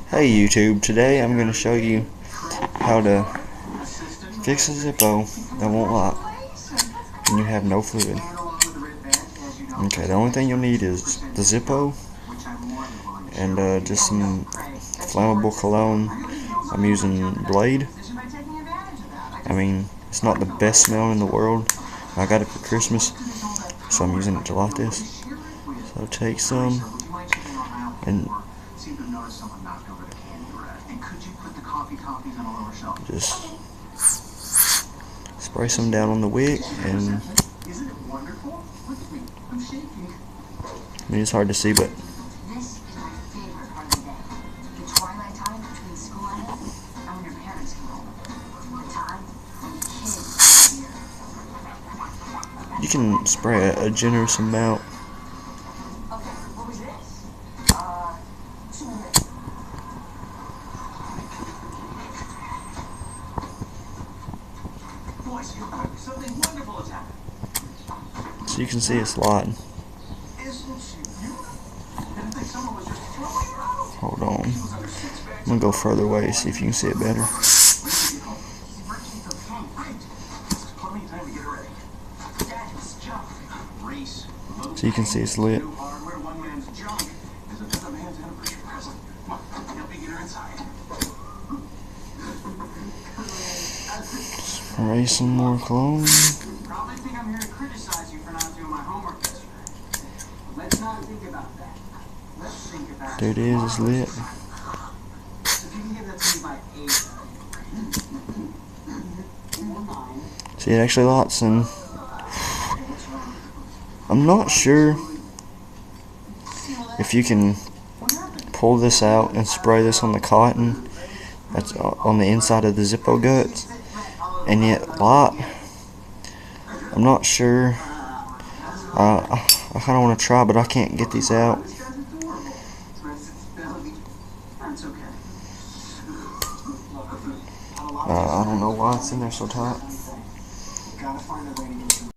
Hey YouTube, today I'm going to show you how to fix a zippo that won't lock and you have no fluid. Okay, the only thing you'll need is the zippo and just some flammable cologne. I'm using Blade. I mean, it's not the best smell in the world. I got it for Christmas, so I'm using it to light this. So take some and just spray some down on the wick, and I mean, it's hard to see, but you can spray a generous amount. So you can see it's lighting. Hold on. I'm gonna go further away, see if you can see it better. So you can see it's lit. Spray some more cologne. There it is, it's lit. See, it actually lights, and I'm not sure if you can pull this out and spray this on the cotton that's on the inside of the zippo guts and yet light. I'm not sure. I kind of want to try, but I can't get these out. I don't know why it's in there so tight.